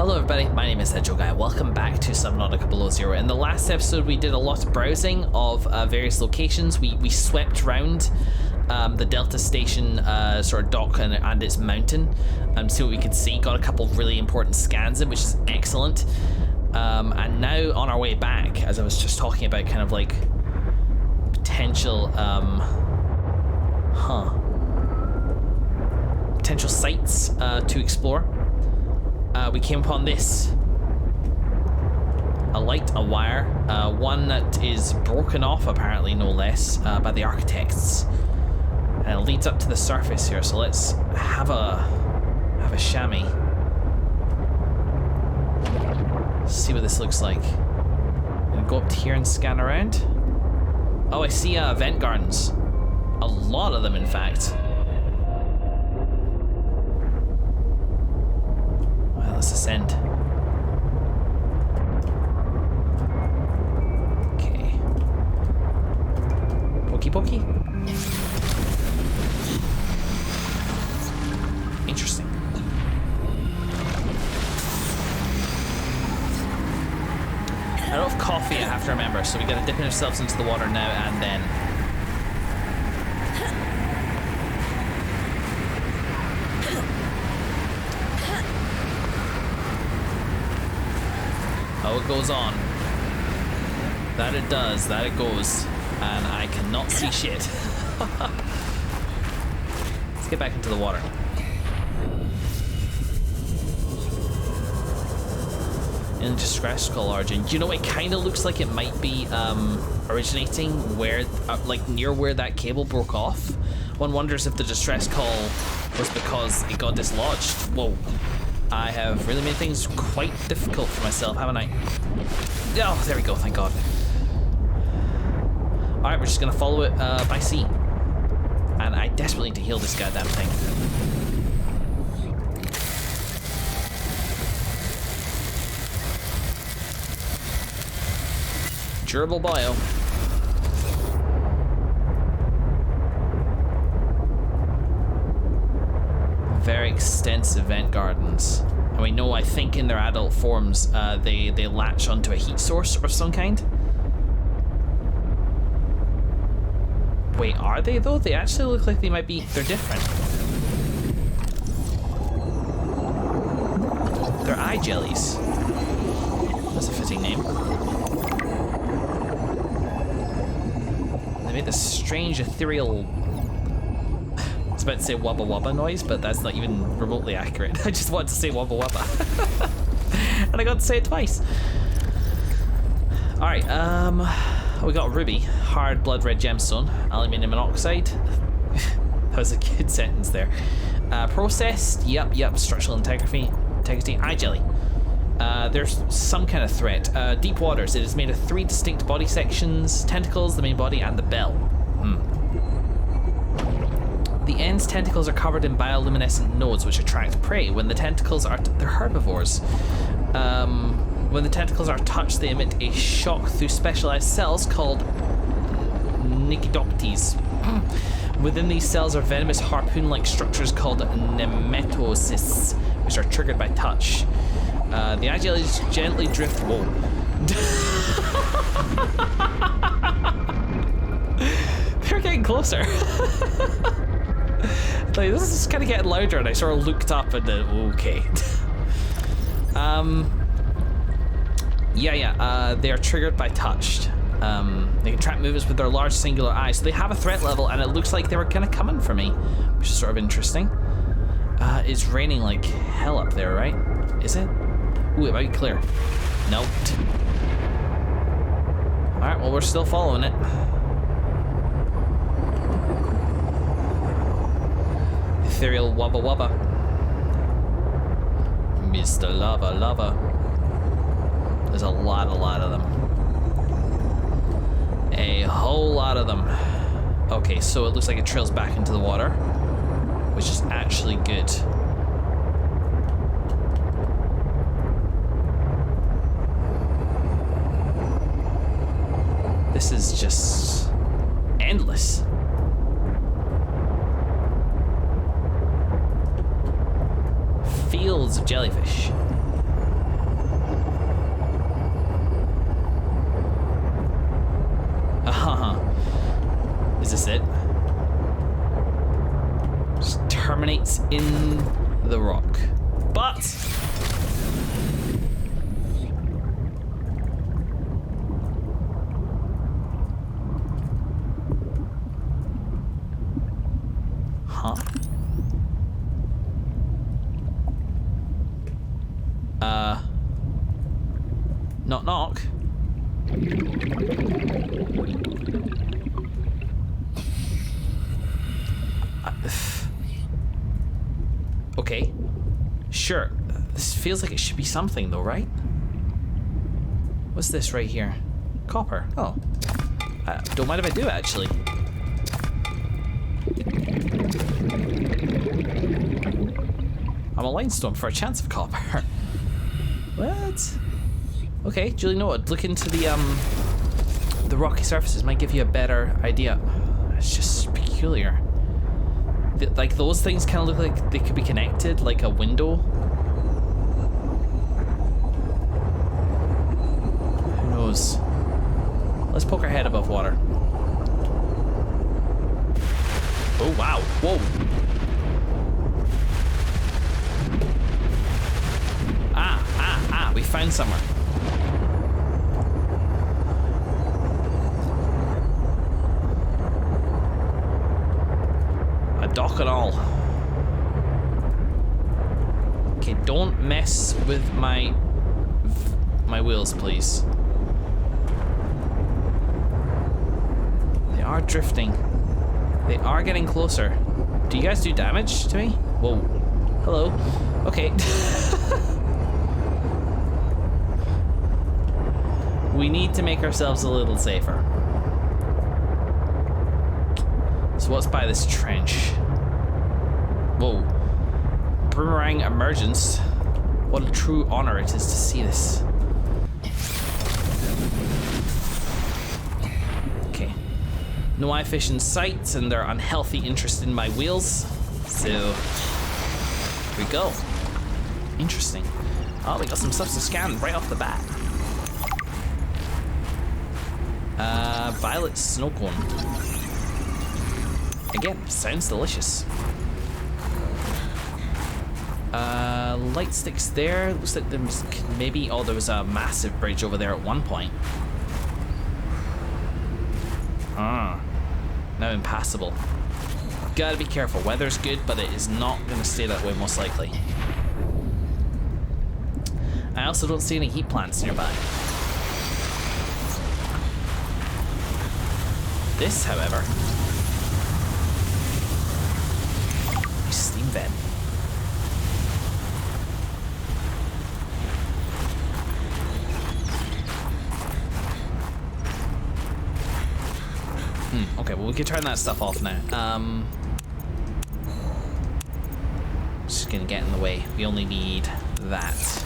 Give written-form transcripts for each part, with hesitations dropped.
Hello everybody, my name is Hedgehog Guy. Welcome back to Subnautica Below Zero. In the last episode we did a lot of browsing of various locations. We swept around the Delta Station sort of dock and its mountain and see what we could see. Got a couple of really important scans in, which is excellent. And now on our way back, as I was just talking about kind of like potential potential sites to explore. We came upon this. A light, a wire, one that is broken off apparently, no less, by the architects. And it leads up to the surface here, so let's have a chamois. See what this looks like. I'm gonna go up to here and scan around. Oh, I see vent gardens. A lot of them, in fact. Let's ascend. Okay. Pokey pokey. Interesting. I don't have coffee, I have to remember, so we gotta dip ourselves into the water now and then. Oh, it goes on. That it does, that it goes. And I cannot see shit. Let's get back into the water. In distress call origin. Do you know, it kind of looks like it might be originating where, like near where that cable broke off. One wonders if the distress call was because it got dislodged. Whoa. I have really made things quite difficult for myself, haven't I? Oh, there we go, thank God. Alright, we're just gonna follow it by sea. And I desperately need to heal this goddamn thing. Durable bio. Very extensive vent gardens. And we know, I think in their adult forms, they latch onto a heat source of some kind. Wait, are they though? They actually look like they might be, they're different. They're eye jellies. That's a fitting name. They made this strange ethereal, I was about to say wubba wubba noise, but that's not even remotely accurate. I just wanted to say wubba wubba. And I got to say it twice. Alright, we got ruby, hard blood red gemstone, aluminium monoxide. That was a good sentence there. Processed, yep, structural integrity, eye jelly. There's some kind of threat. Deep waters, it is made of 3 distinct body sections, tentacles, the main body, and the bell. The end's tentacles are covered in bioluminescent nodes which attract prey. When the tentacles are, they're herbivores. When the tentacles are touched, they emit a shock through specialized cells called Nicodoptes. Within these cells are venomous harpoon-like structures called nematocysts, which are triggered by touch. The eye jellies gently drift. Whoa. They're getting closer. Like, this is kind of getting louder, and I sort of looked up and okay. They are triggered by touch. They can track movements with their large singular eyes, so they have a threat level, and it looks like they were kind of coming for me, which is sort of interesting. It's raining like hell up there, right? Is it? Ooh, it might be clear. Nope. Alright, well, we're still following it. Ethereal wubba wubba. Mr. Lava. There's a lot of them. A whole lot of them. Okay, so it looks like it trails back into the water, which is actually good. This is just endless. Fields of jellyfish. what's in the rock. But knock knock. Okay, sure. This feels like it should be something though, right? What's this right here? Copper. Oh. Don't mind if I do, actually. I'm a limestone for a chance of copper. What? Okay, Julie, know what? Look into the rocky surfaces. Might give you a better idea. It's just peculiar. Like, those things kind of look like they could be connected, like a window. Who knows? Let's poke our head above water. Oh, wow. Whoa. We found somewhere. A dock and all. Okay, don't mess with my wheels, please. They are drifting. They are getting closer. Do you guys do damage to me? Whoa. Hello. Okay. We need to make ourselves a little safer. So what's by this trench? Whoa. Boomerang emergence. What a true honor it is to see this. Okay. No eye fish in sight and their unhealthy interest in my wheels. So, here we go. Interesting. Oh, we got some stuff to scan right off the bat. Violet snow cone. Again, sounds delicious. Light sticks there. Looks like there was maybe. Oh, there was a massive bridge over there at one point. Now impassable. Gotta be careful. Weather's good, but it is not gonna stay that way most likely. I also don't see any heat plants nearby. This, however, steam vent. Okay, well, we can turn that stuff off now. Just gonna get in the way. We only need that.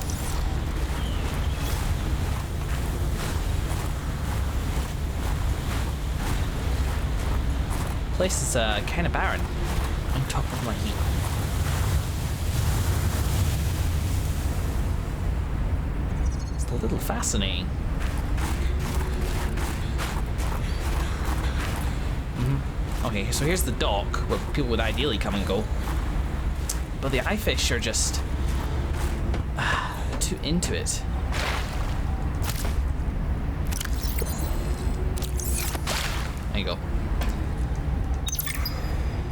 Place is kind of barren on top of my heat. It's a little fascinating. Okay, so here's the dock where people would ideally come and go, but the eye fish are just too into it. There you go.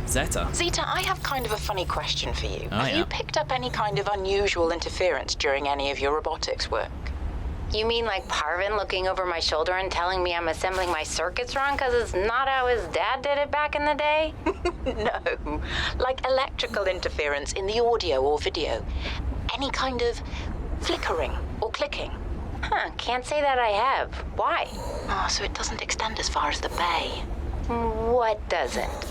Zeta. Zeta, I have kind of a funny question for you. Oh, have yeah. you picked up any kind of unusual interference during any of your robotics work? You mean like Parvin looking over my shoulder and telling me I'm assembling my circuits wrong because it's not how his dad did it back in the day? No, like electrical interference in the audio or video. Any kind of flickering or clicking. Huh, can't say that I have. Why? Ah, so it doesn't extend as far as the bay. What doesn't?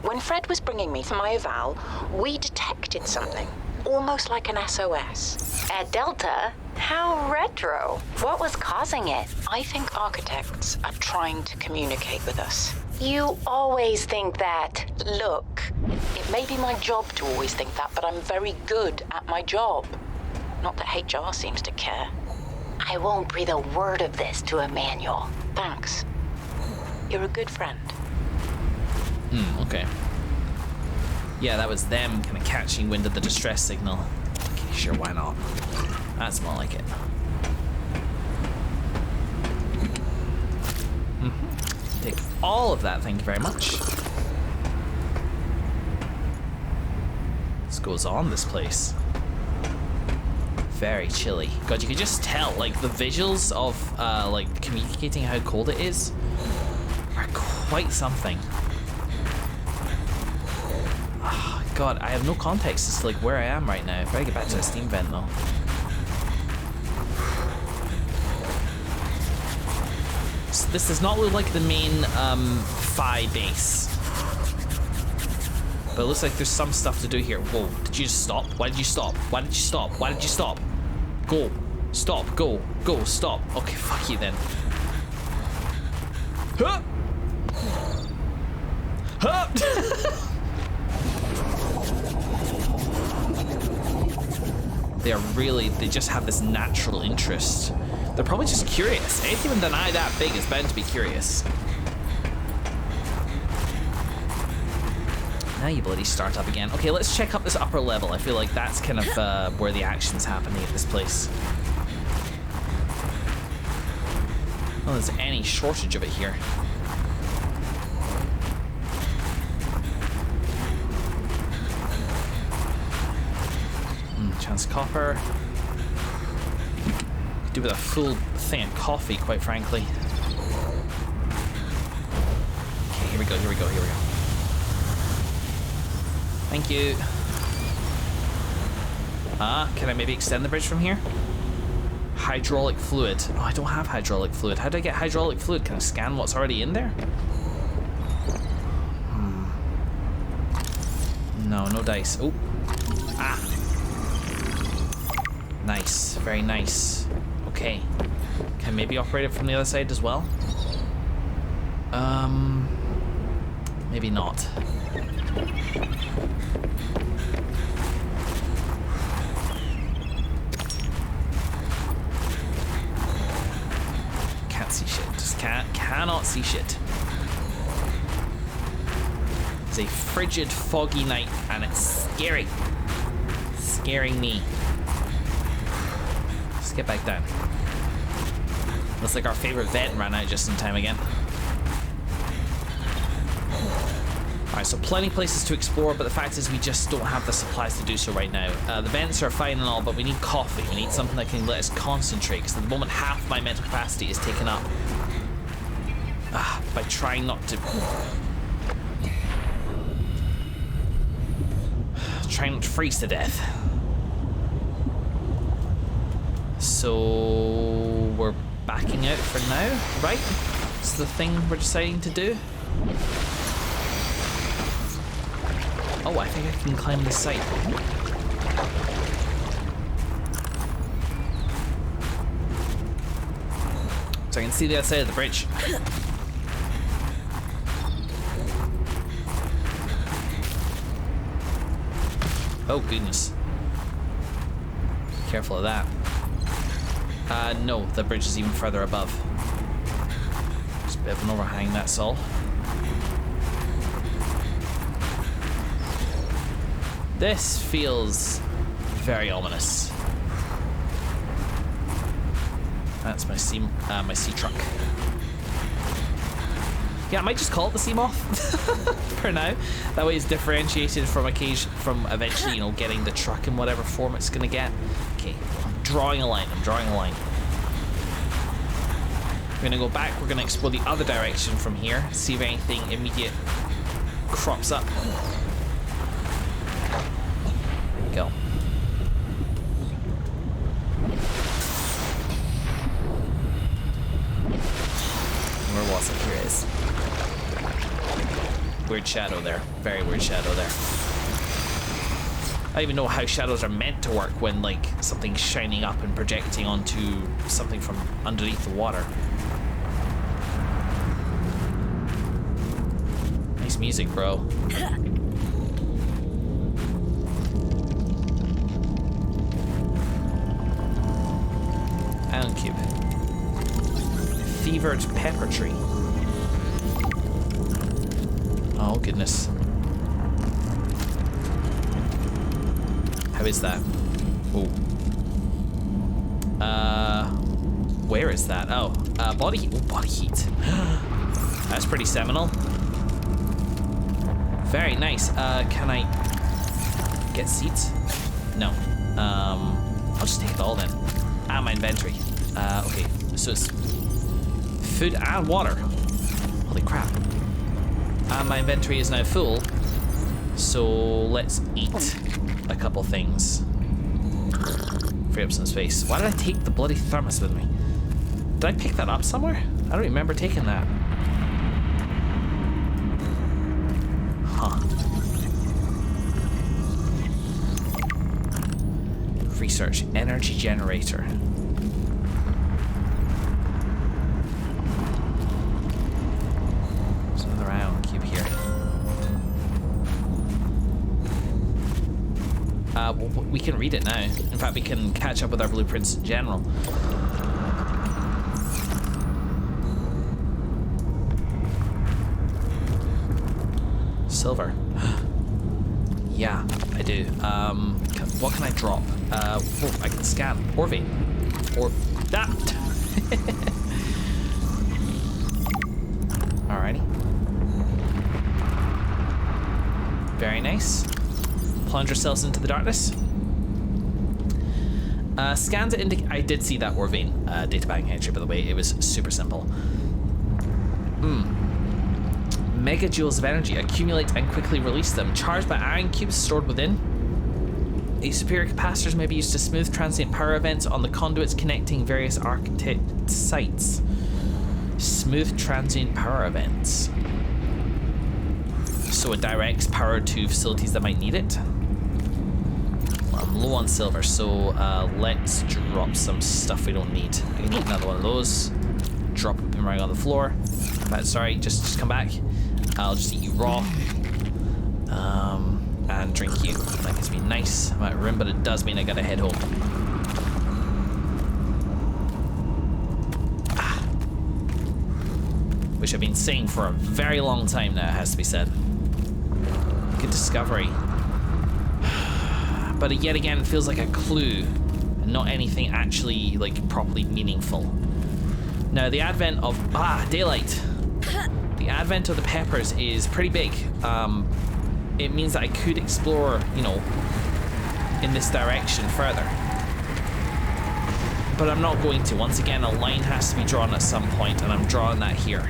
When Fred was bringing me for my eval, we detected something, almost like an SOS. At Delta? How retro. What was causing it? I think architects are trying to communicate with us. You always think that. Look, it may be my job to always think that, but I'm very good at my job. Not that HR seems to care. I won't breathe a word of this to Emmanuel. Thanks. You're a good friend. Okay. Yeah, that was them kind of catching wind of the distress signal. Okay, sure, why not? That's more like it. Take all of that, thank you very much. This goes on, this place. Very chilly. God, you can just tell, like, the visuals of, like, communicating how cold it is are quite something. Oh, God, I have no context as to, like, where I am right now. If I get back to a steam vent, though. So this does not look like the main, Phi base. But it looks like there's some stuff to do here. Whoa, did you just stop? Why did you stop? Why did you stop? Why did you stop? Go. Stop. Go. Go. Stop. Okay, fuck you then. Huh! Huh! They just have this natural interest. They're probably just curious. Anything with an eye that big is bound to be curious. Now you bloody start up again. Okay, let's check up this upper level. I feel like that's kind of where the action's happening at this place. Well, there's any shortage of it here. Chance copper. Could do with a full thing of coffee, quite frankly. Okay, here we go, here we go, here we go. Thank you. Can I maybe extend the bridge from here? Hydraulic fluid. Oh, I don't have hydraulic fluid. How do I get hydraulic fluid? Can I scan what's already in there? No, no dice. Oh. Ah. Nice. Very nice. Okay. Can I maybe operate it from the other side as well? Maybe not. Can't see shit. Just cannot see shit. It's a frigid, foggy night, and it's scary. Scaring me. Let's get back down. Looks like our favorite vent ran out just in time again. Alright, so plenty of places to explore, but the fact is we just don't have the supplies to do so right now. The vents are fine and all, but we need coffee. We need something that can let us concentrate, because at the moment half my mental capacity is taken up by trying not to... trying not to freeze to death. So we're backing out for now, right? It's the thing we're deciding to do. Oh, I think I can climb this site. So I can see the outside of the bridge. Oh, goodness. Careful of that. No, the bridge is even further above. Just a bit of an overhang, that's all. This feels very ominous. That's my sea truck. Yeah, I might just call it the sea moth for now. That way it's differentiated from eventually, you know, getting the truck in whatever form it's gonna get. Okay, I'm drawing a line. We're gonna go back. We're gonna explore the other direction from here. See if anything immediate crops up. Go. Where was it? Here it is. Weird shadow there. Very weird shadow there. I don't even know how shadows are meant to work when, like, something's shining up and projecting onto something from underneath the water. Nice music, bro. Ion cube. Fevered pepper tree. Oh, goodness. How is that? Oh. Where is that? Oh, body heat. Oh, body heat. That's pretty seminal. Very nice. Can I get seats? No. I'll just take it all then. Ah, my inventory. Okay, so it's food and water. Holy crap. My inventory is now full. So let's eat a couple things. Free up some space. Why did I take the bloody thermos with me? Did I pick that up somewhere? I don't remember taking that. Huh. Research. Energy generator. There's another ion cube here. We can read it now. In fact, we can catch up with our blueprints in general. Silver. Yeah, I do. What can I drop? Oh, I can scan. Orvane. Or that. Alrighty. Very nice. Plunge ourselves into the darkness. Scan to indicate. I did see that Orvane databank entry, by the way. It was super simple. Megajoules of energy. Accumulate and quickly release them. Charged by ion cubes stored within. A superior capacitors may be used to smooth transient power events on the conduits connecting various architect sites. Smooth transient power events. So it directs power to facilities that might need it. I'm low on silver, so let's drop some stuff we don't need. I can eat another one of those. Drop a boomerang on the floor. But sorry, just come back. I'll just eat you raw. And drink you. That gives me nice amount of room, but it does mean I gotta head home. Which I've been saying for a very long time now, it has to be said. Good discovery. But yet again, it feels like a clue, and not anything actually, like, properly meaningful. Now, the advent of... daylight! The advent of the peppers is pretty big. It means that I could explore, you know, in this direction further. But I'm not going to. Once again, a line has to be drawn at some point, and I'm drawing that here.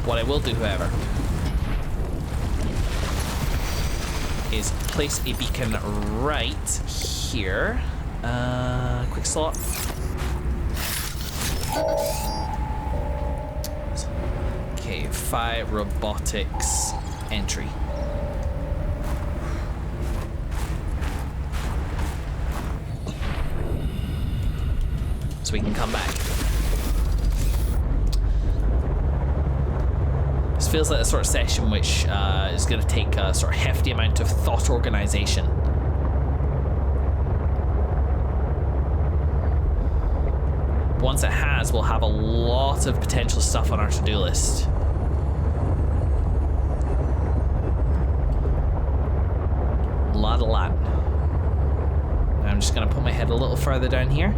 What I will do, however, is place a beacon right here. Quick slot. Okay, 5 robotics entry. So we can come back. This feels like the sort of session which is going to take a sort of hefty amount of thought organization. Once it has, we'll have a lot of potential stuff on our to-do list. A lot. I'm just going to put my head a little further down here.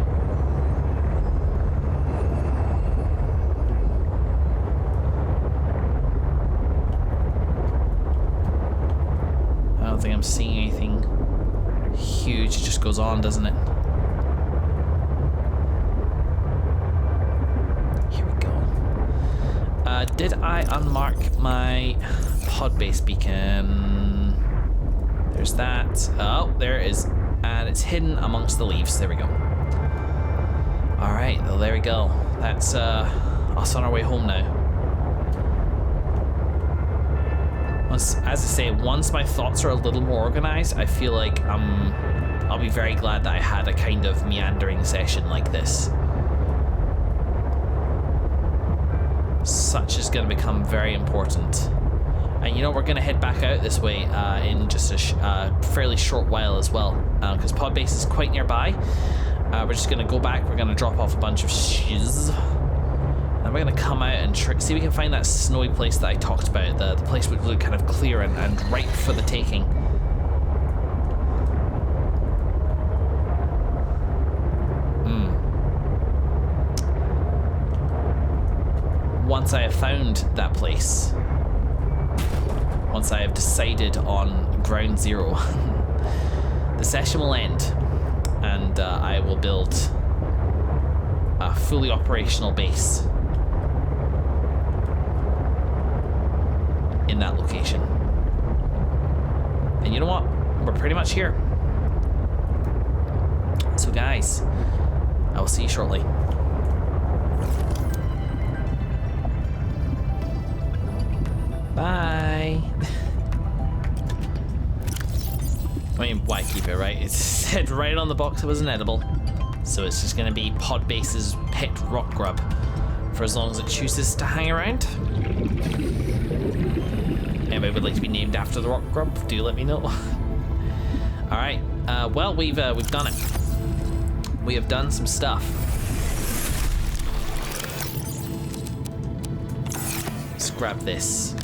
I don't think I'm seeing anything huge. It just goes on, doesn't it? Here we go. Did I unmark my pod-based beacon? There's that. Oh, there it is. And it's hidden amongst the leaves. There we go. Alright, well, there we go. That's us on our way home now. As I say, once my thoughts are a little more organized, I feel like I'll be very glad that I had a kind of meandering session like this. Such is going to become very important. And you know, we're going to head back out this way in just a fairly short while as well, because pod base is quite nearby. We're just going to go back, we're going to drop off a bunch of shiz. And we're going to come out and see if we can find that snowy place that I talked about, the place which looked kind of clear and ripe for the taking. once I have found that place, once I have decided on ground zero, the session will end, and I will build a fully operational base in that location. And you know what? We're pretty much here. So guys, I will see you shortly. Bye. I mean, why keep it, right? It said right on the box it was an edible. So it's just gonna be Podbase's pet rock grub for as long as it chooses to hang around. Anybody would like to be named after the rock grub? Do let me know. Alright, well, we've done it. We have done some stuff. Let's grab this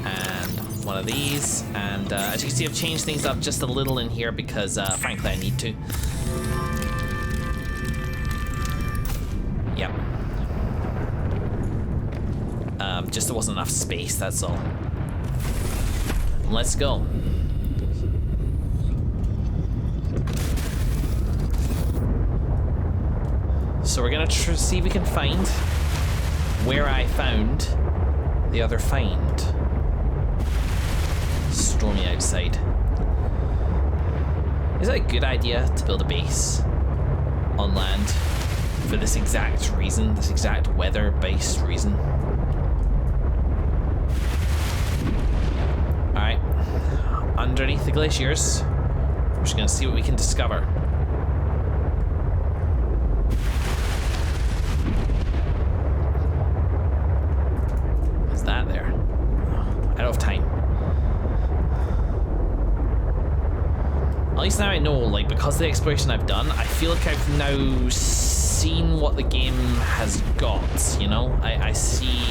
and one of these, and as you can see, I've changed things up just a little in here because frankly I need to. Yep. Just there wasn't enough space, that's all. Let's go. So we're gonna see if we can find where I found the other find. Stormy outside. Is it a good idea to build a base on land for this exact reason, this exact weather-based reason? Alright, underneath the glaciers, we're just gonna see what we can discover. What's that there? I don't have time. At least now I know, like, because of the exploration I've done, I feel like I've now seen what the game has got, you know? I see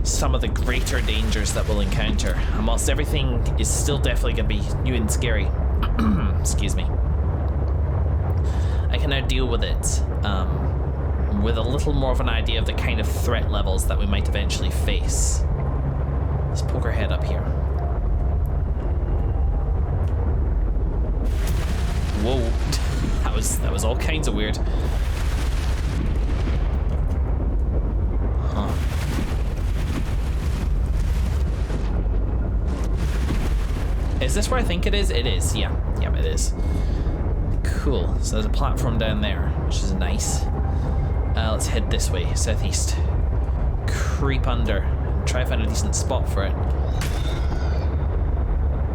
some of the greater dangers that we'll encounter, and whilst everything is still definitely going to be new and scary, excuse me, I can now deal with it with a little more of an idea of the kind of threat levels that we might eventually face. Let's poke our head up here. Whoa, that was all kinds of weird. Huh. Is this where I think it is? It is, yeah. Yeah, it is. Cool. So there's a platform down there, which is nice. Let's head this way, southeast. Creep under and try to find a decent spot for it.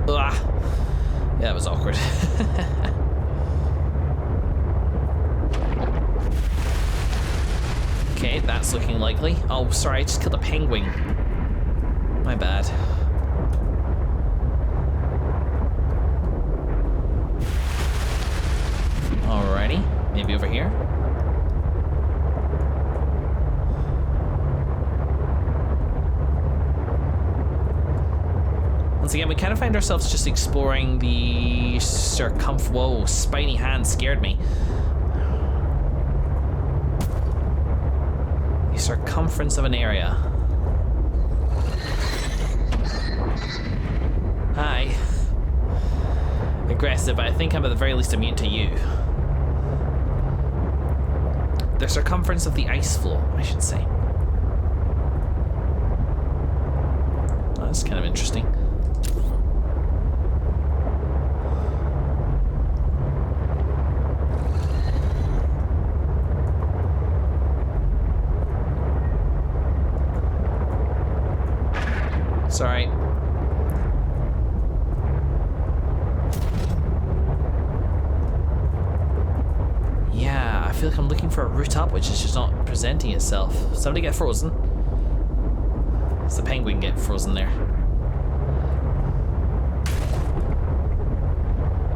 Ah! Yeah, that was awkward. Okay, that's looking likely. Oh, sorry, I just killed a penguin. My bad. Alrighty, maybe over here. Once again, we kind of find ourselves just exploring the whoa, spiny hand scared me. The circumference of an area. Hi. Aggressive, but I think I'm at the very least immune to you. The circumference of the ice floe, I should say. Oh, that's kind of interesting. Sorry. Yeah, I feel like I'm looking for a route up, which is just not presenting itself. Somebody get frozen. Does the penguin get frozen there?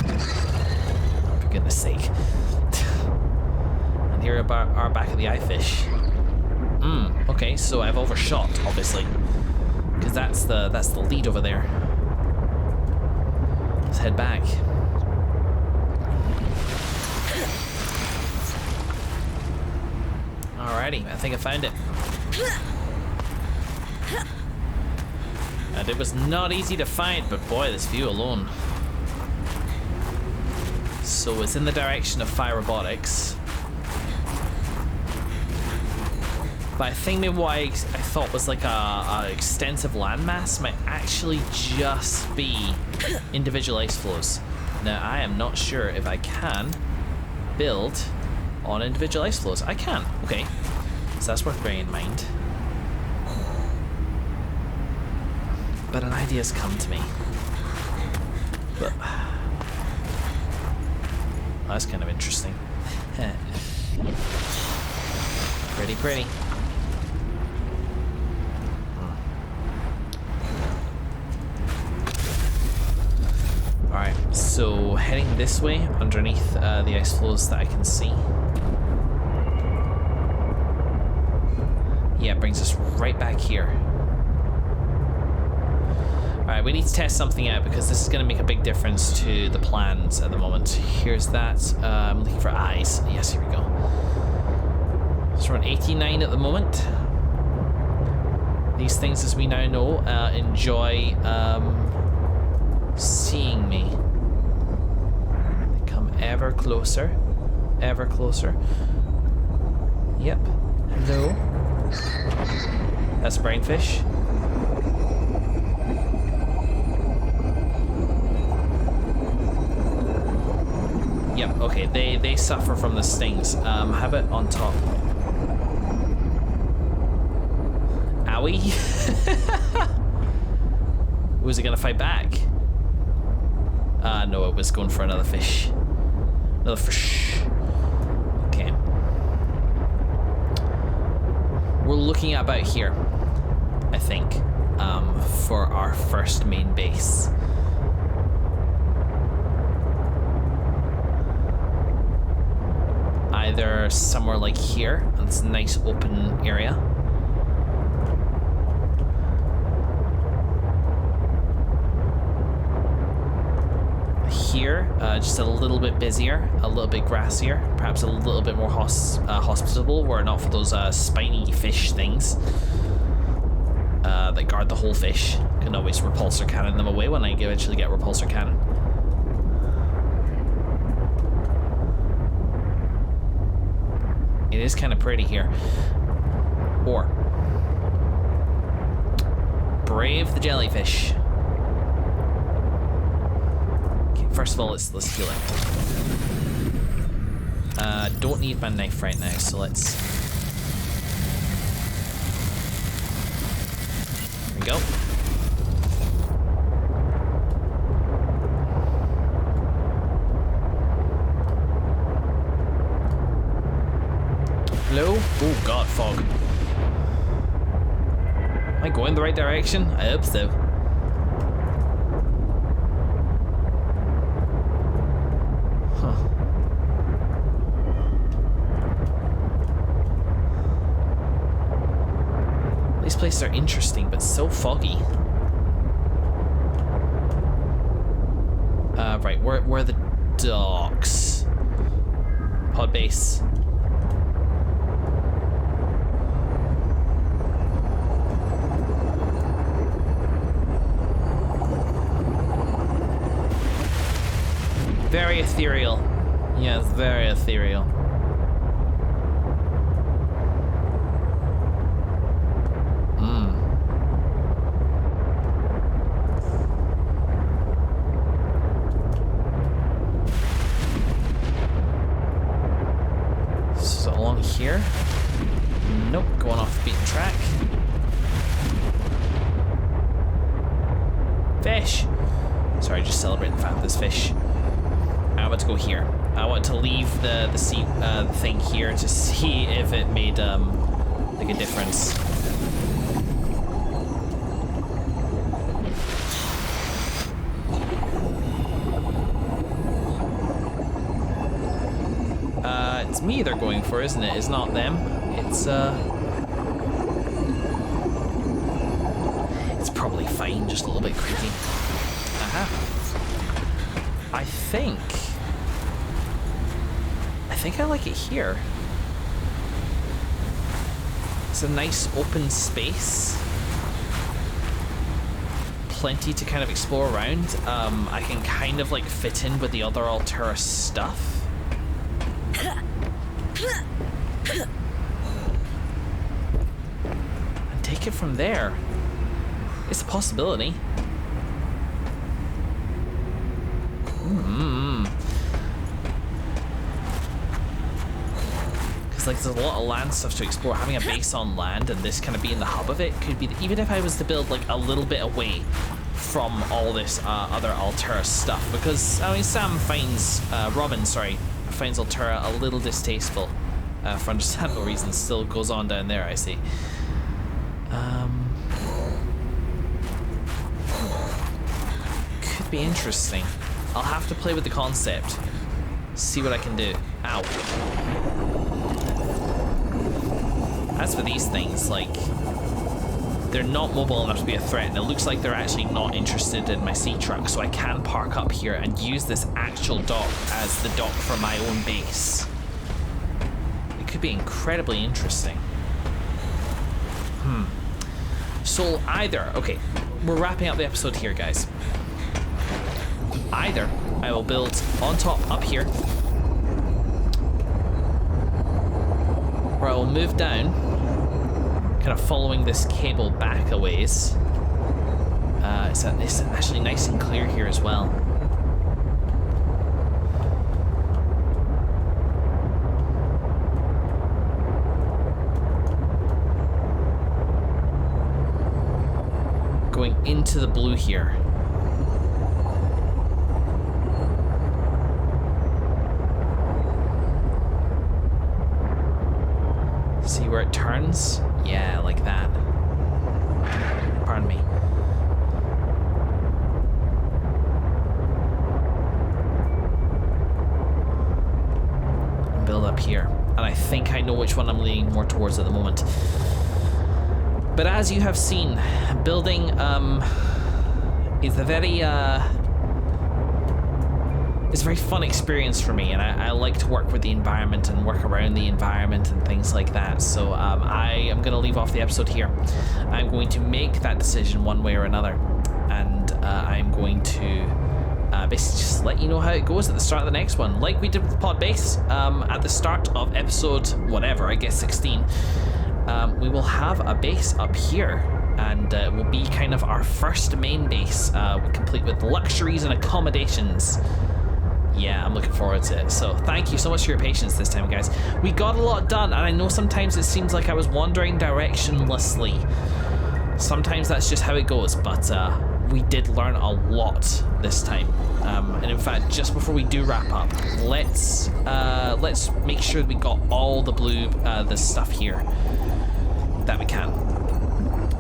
Oh, for goodness sake. And here are back of the eye fish. Okay, so I've overshot, obviously. Because that's the lead over there. Let's head back. Alrighty, I think I found it. And it was not easy to find, but boy, this view alone. So it's in the direction of Fire Robotics. But I think maybe what I thought was like a extensive landmass might actually just be individual ice flows. Now, I am not sure if I can build on individual ice flows. I can. Okay. So that's worth bearing in mind. But an idea's come to me. But that's kind of interesting. Pretty, pretty. Alright, so heading this way underneath the ice flows that I can see. Yeah, it brings us right back here. Alright, we need to test something out because this is going to make a big difference to the plans at the moment. Here's that. I'm looking for eyes. Yes, here we go. So we're on 89 at the moment. These things, as we now know, enjoy seeing me. They come ever closer. Ever closer. Yep. Hello. That's a brainfish. Yep, okay, they suffer from the stings. How about on top? Owie? Was it gonna fight back? No, it was going for another fish. Another fish. Okay. We're looking at about here, I think, for our first main base. Either somewhere like here, and it's a nice open area. Here, just a little bit busier, a little bit grassier, perhaps a little bit more hospitable, were it not for those spiny fish things that guard the whole fish. Can always repulsor cannon them away when I eventually get repulsor cannon. It is kind of pretty here. Or brave the jellyfish. Okay, first of all, let's heal it. Don't need my knife right now, so let's. There we go. Hello? Oh god, fog. Am I going the right direction? I hope so. Huh. These places are interesting, but so foggy. Right, where are the docks? Pod base. Very ethereal. Yes, very ethereal. So along here? Nope, going off the beaten track. Fish! Sorry, just celebrating the fact that there's fish. I want to go here. I want to leave the thing here to see if it made like a difference. It's me they're going for, isn't it? It's not them. It's probably fine, just a little bit creaky. Aha. I think I like it here. It's a nice open space. plenty to kind of explore around. I can kind of like fit in with the other Altura stuff. And take it from there. It's a possibility. Because like there's a lot of land stuff to explore. Having a base on land and this kind of being the hub of it could be, even if I was to build like a little bit away from all this other Altura stuff. Because I mean, Robin finds Altura a little distasteful for understandable reasons. Still goes on down there, I see. Could be interesting. I'll have to play with the concept. See what I can do. Ow. As for these things, like, they're not mobile enough to be a threat, and it looks like they're actually not interested in my sea truck, so I can park up here and use this actual dock as the dock for my own base. It could be incredibly interesting. So either, okay, we're wrapping up the episode here, guys. Either I will build on top up here, or I will move down, kind of following this cable back a ways. It's actually nice and clear here as well. Going into the blue here. See where it turns? Yeah, like that. Pardon me. Build up here. And I think I know which one I'm leaning more towards at the moment. But as you have seen, building is a very it's a very fun experience for me, and I like to work with the environment and work around the environment and things like that. So I am going to leave off the episode here. I'm going to make that decision one way or another, and I'm going to basically just let you know how it goes at the start of the next one, like we did with the pod base at the start of episode whatever, I guess 16. We will have a base up here, and it will be kind of our first main base, complete with luxuries and accommodations. Yeah, I'm looking forward to it. So thank you so much for your patience this time, guys. We got a lot done, and I know sometimes it seems like I was wandering directionlessly. Sometimes that's just how it goes, but we did learn a lot this time. And in fact, just before we do wrap up, let's make sure we got all the blue the stuff here that we can.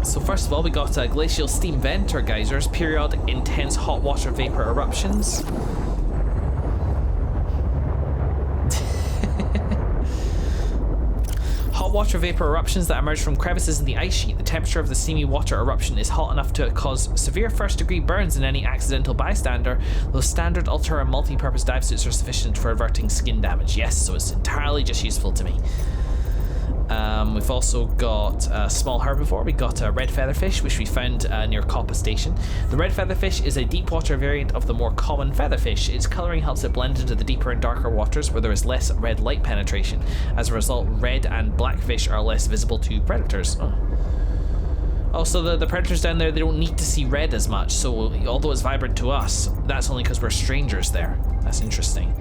So first of all, we got glacial steam vent or geysers, periodic intense hot water vapor eruptions. Hot water vapor eruptions that emerge from crevices in the ice sheet. The temperature of the steamy water eruption is hot enough to cause severe first-degree burns in any accidental bystander. Those standard Altura multi-purpose dive suits are sufficient for averting skin damage. Yes, so it's entirely just useful to me. We've also got a small herbivore. We got a red featherfish, which we found near Coppa Station. The red featherfish is a deep water variant of the more common featherfish. Its colouring helps it blend into the deeper and darker waters where there is less red light penetration. As a result, red and black fish are less visible to predators. Also, the predators down there, they don't need to see red as much, so although it's vibrant to us, that's only because we're strangers there. That's interesting.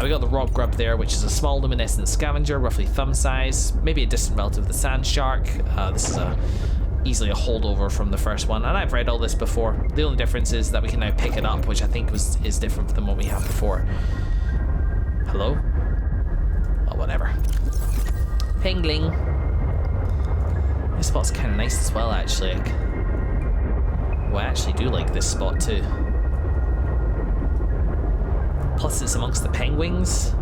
We got the rock grub there, which is a small luminescent scavenger, roughly thumb size, maybe a distant relative of the sand shark. This is easily a holdover from the first one, and I've read all this before. The only difference is that we can now pick it up, which I think is different than what we have before. Hello? Oh, whatever. Pingling. This spot's kind of nice as well, actually. Well, I actually do like this spot too. Plus it's amongst the penguins.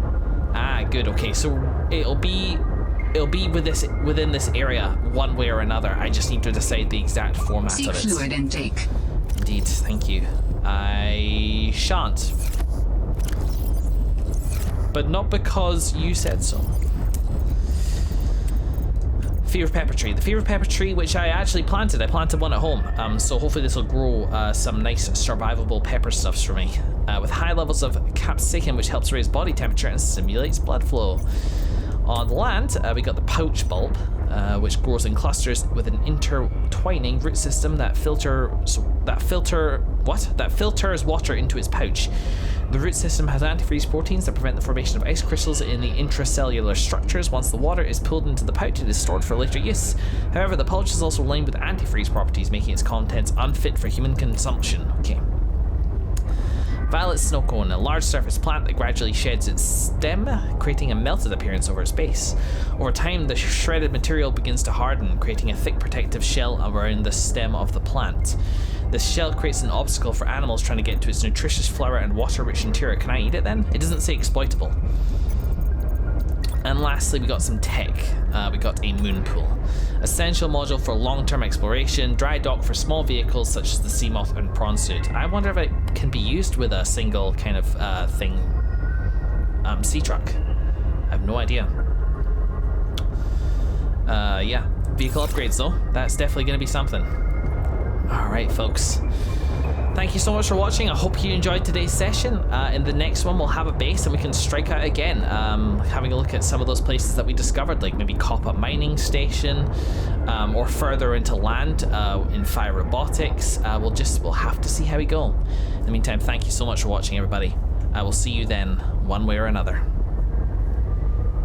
Ah, good. Okay, so it'll be within this area one way or another. I just need to decide the exact format of it. Fluid intake. Indeed, thank you. I shan't. But not because you said so. fever pepper tree. The fever pepper tree, which I actually planted. I planted one at home. So hopefully this will grow some nice survivable pepper stuffs for me. With high levels of capsaicin, which helps raise body temperature and stimulates blood flow. On land, we got the pouch bulb, which grows in clusters with an intertwining root system that filters water into its pouch. The root system has antifreeze proteins that prevent the formation of ice crystals in the intracellular structures. Once the water is pulled into the pouch, it is stored for later use. However, the pouch is also lined with antifreeze properties, making its contents unfit for human consumption. Okay. Violet snow cone, a large surface plant that gradually sheds its stem, creating a melted appearance over its base. Over time, the shredded material begins to harden, creating a thick protective shell around the stem of the plant. This shell creates an obstacle for animals trying to get to its nutritious flower and water-rich interior. Can I eat it then? It doesn't say exploitable. And lastly, we got some tech. We got a moon pool. Essential module for long-term exploration, dry dock for small vehicles such as the sea moth and prawn suit. I wonder if it can be used with a single kind of thing. Sea truck. I have no idea. Yeah, vehicle upgrades though. That's definitely going to be something. Alright folks, thank you so much for watching. I hope you enjoyed today's session. In the next one we'll have a base and we can strike out again, having a look at some of those places that we discovered, like maybe Coppa Mining Station, or further into land in Fire Robotics. We'll have to see how we go. In the meantime, thank you so much for watching everybody. I will see you then, one way or another.